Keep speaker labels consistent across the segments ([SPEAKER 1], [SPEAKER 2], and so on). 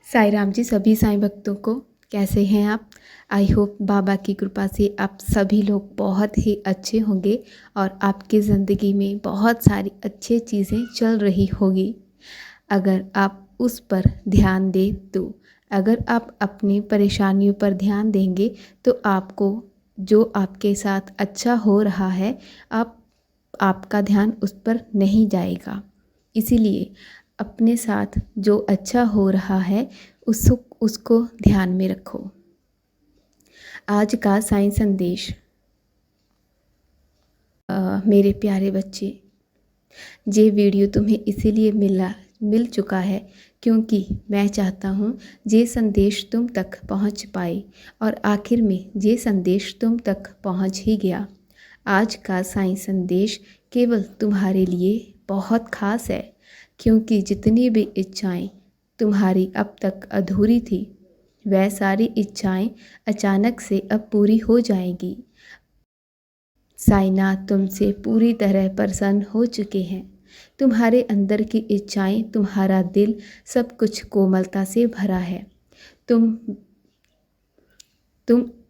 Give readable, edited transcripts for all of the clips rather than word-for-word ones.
[SPEAKER 1] साईं राम जी सभी साईं भक्तों को कैसे हैं आप। आई होप बाबा की कृपा से आप सभी लोग बहुत ही अच्छे होंगे और आपकी ज़िंदगी में बहुत सारी अच्छी चीज़ें चल रही होगी। अगर आप उस पर ध्यान दें तो अगर आप अपनी परेशानियों पर ध्यान देंगे तो आपको जो आपके साथ अच्छा हो रहा है आपका ध्यान उस पर नहीं जाएगा। इसीलिए अपने साथ जो अच्छा हो रहा है उसको ध्यान में रखो। आज का साईं संदेश। मेरे प्यारे बच्चे, ये वीडियो तुम्हें इसीलिए मिल चुका है क्योंकि मैं चाहता हूँ ये संदेश तुम तक पहुँच पाए और आखिर में ये संदेश तुम तक पहुँच ही गया। आज का साईं संदेश केवल तुम्हारे लिए बहुत ख़ास है क्योंकि जितनी भी इच्छाएं तुम्हारी अब तक अधूरी थी वह सारी इच्छाएं अचानक से अब पूरी हो जाएंगी। साईनाथ तुमसे पूरी तरह प्रसन्न हो चुके हैं। तुम्हारे अंदर की इच्छाएं, तुम्हारा दिल सब कुछ कोमलता से भरा है। तुम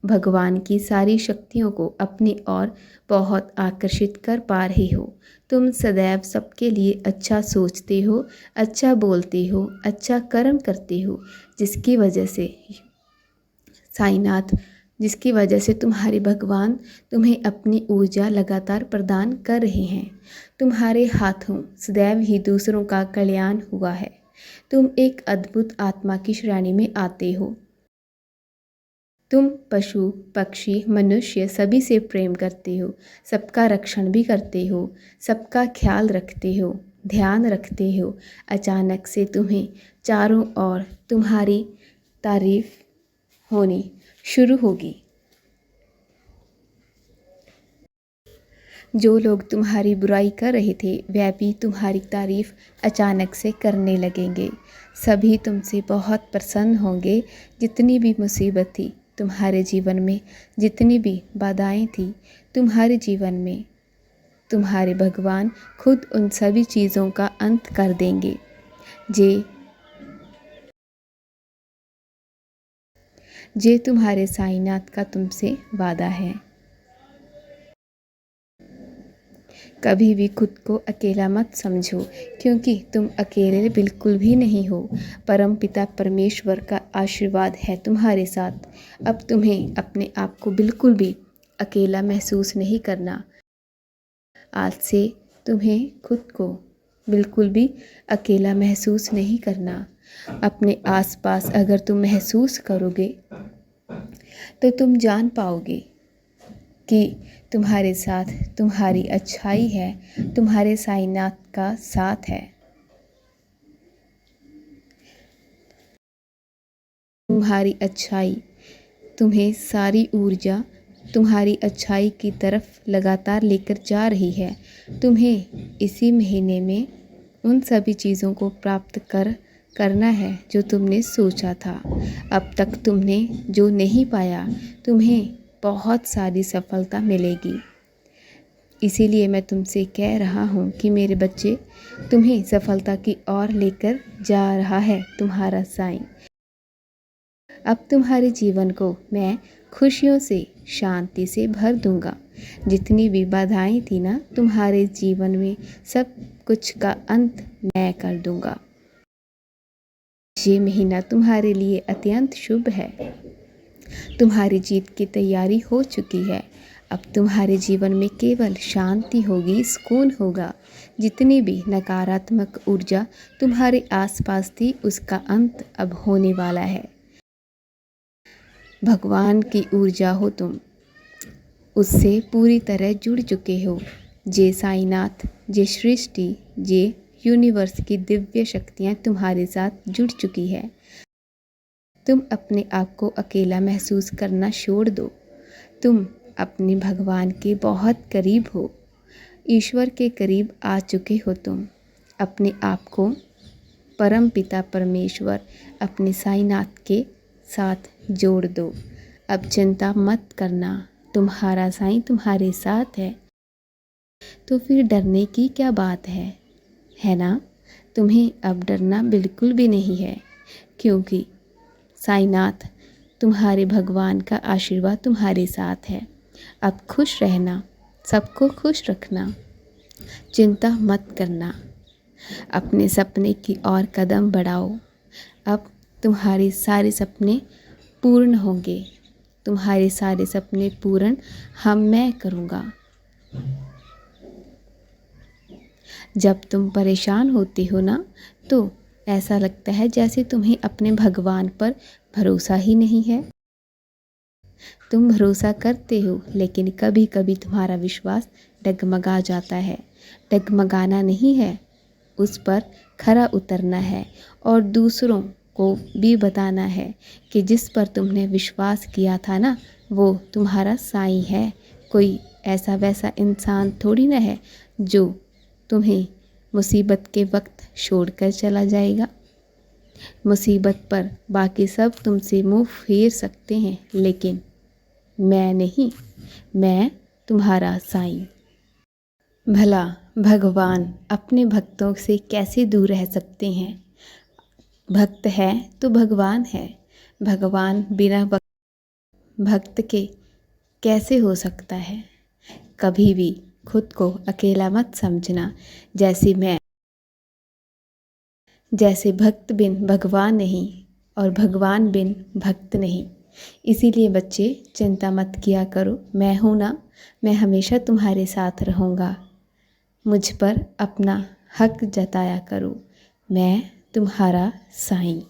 [SPEAKER 1] भगवान की सारी शक्तियों को अपनी ओर बहुत आकर्षित कर पा रहे हो। तुम सदैव सबके लिए अच्छा सोचते हो, अच्छा बोलते हो, अच्छा कर्म करते हो, जिसकी वजह से तुम्हारे भगवान तुम्हें अपनी ऊर्जा लगातार प्रदान कर रहे हैं। तुम्हारे हाथों सदैव ही दूसरों का कल्याण हुआ है। तुम एक अद्भुत आत्मा की श्रेणी में आते हो। तुम पशु पक्षी मनुष्य सभी से प्रेम करते हो, सबका रक्षण भी करते हो, सबका ख्याल रखते हो, ध्यान रखते हो। अचानक से तुम्हें चारों ओर तुम्हारी तारीफ होनी शुरू होगी। जो लोग तुम्हारी बुराई कर रहे थे वह भी तुम्हारी तारीफ अचानक से करने लगेंगे। सभी तुमसे बहुत प्रसन्न होंगे। जितनी भी मुसीबत थी तुम्हारे जीवन में, जितनी भी बाधाएं थी तुम्हारे जीवन में, तुम्हारे भगवान खुद उन सभी चीज़ों का अंत कर देंगे। जे तुम्हारे साईनाथ का तुमसे वादा है। कभी भी खुद को अकेला मत समझो क्योंकि तुम अकेले बिल्कुल भी नहीं हो। परमपिता परमेश्वर का आशीर्वाद है तुम्हारे साथ। अब तुम्हें अपने आप को बिल्कुल भी अकेला महसूस नहीं करना। आज से तुम्हें खुद को बिल्कुल भी अकेला महसूस नहीं करना। अपने आसपास अगर तुम महसूस करोगे तो तुम जान पाओगे कि तुम्हारे साथ तुम्हारी अच्छाई है, तुम्हारे साईनाथ का साथ है। तुम्हारी अच्छाई तुम्हें सारी ऊर्जा तुम्हारी अच्छाई की तरफ लगातार लेकर जा रही है। तुम्हें इसी महीने में उन सभी चीज़ों को प्राप्त करना है जो तुमने सोचा था। अब तक तुमने जो नहीं पाया, तुम्हें बहुत सारी सफलता मिलेगी। इसीलिए मैं तुमसे कह रहा हूँ कि मेरे बच्चे, तुम्हें सफलता की ओर लेकर जा रहा है तुम्हारा साईं। अब तुम्हारे जीवन को मैं खुशियों से, शांति से भर दूंगा। जितनी भी बाधाएं थी ना तुम्हारे जीवन में, सब कुछ का अंत मैं कर दूंगा। ये महीना तुम्हारे लिए अत्यंत शुभ है। तुम्हारी जीत की तैयारी हो चुकी है। अब तुम्हारे जीवन में केवल शांति होगी, सुकून होगा। जितनी भी नकारात्मक ऊर्जा तुम्हारे आसपास थी उसका अंत अब होने वाला है। भगवान की ऊर्जा हो तुम, उससे पूरी तरह जुड़ चुके हो। जे साईनाथ, जे सृष्टि, जे यूनिवर्स की दिव्य शक्तियाँ तुम्हारे साथ जुड़ चुकी है। तुम अपने आप को अकेला महसूस करना छोड़ दो। तुम अपने भगवान के बहुत करीब हो, ईश्वर के करीब आ चुके हो। तुम अपने आप को परम पिता परमेश्वर, अपने साईनाथ के साथ जोड़ दो। अब चिंता मत करना, तुम्हारा साईं तुम्हारे साथ है। तो फिर डरने की क्या बात है ना? तुम्हें अब डरना बिल्कुल भी नहीं है क्योंकि साईनाथ तुम्हारे भगवान का आशीर्वाद तुम्हारे साथ है। अब खुश रहना, सबको खुश रखना, चिंता मत करना, अपने सपने की ओर कदम बढ़ाओ। अब तुम्हारे सारे सपने पूर्ण होंगे, तुम्हारे सारे सपने पूर्ण मैं करूँगा। जब तुम परेशान होती हो ना, तो ऐसा लगता है जैसे तुम्हें अपने भगवान पर भरोसा ही नहीं है। तुम भरोसा करते हो, लेकिन कभी कभी तुम्हारा विश्वास डगमगा जाता है। डगमगाना नहीं है, उस पर खरा उतरना है और दूसरों को भी बताना है कि जिस पर तुमने विश्वास किया था ना, वो तुम्हारा साईं है। कोई ऐसा वैसा इंसान थोड़ी ना है जो तुम्हें मुसीबत के वक्त छोड़कर चला जाएगा। मुसीबत पर बाकी सब तुमसे मुंह फेर सकते हैं, लेकिन मैं नहीं, मैं तुम्हारा साईं। भला भगवान अपने भक्तों से कैसे दूर रह सकते हैं? भक्त है तो भगवान है। भगवान बिना भक्त के कैसे हो सकता है? कभी भी खुद को अकेला मत समझना। जैसे भक्त बिन भगवान नहीं और भगवान बिन भक्त नहीं। इसीलिए बच्चे चिंता मत किया करो, मैं हूँ ना, मैं हमेशा तुम्हारे साथ रहूँगा। मुझ पर अपना हक जताया करो, मैं तुम्हारा साईं।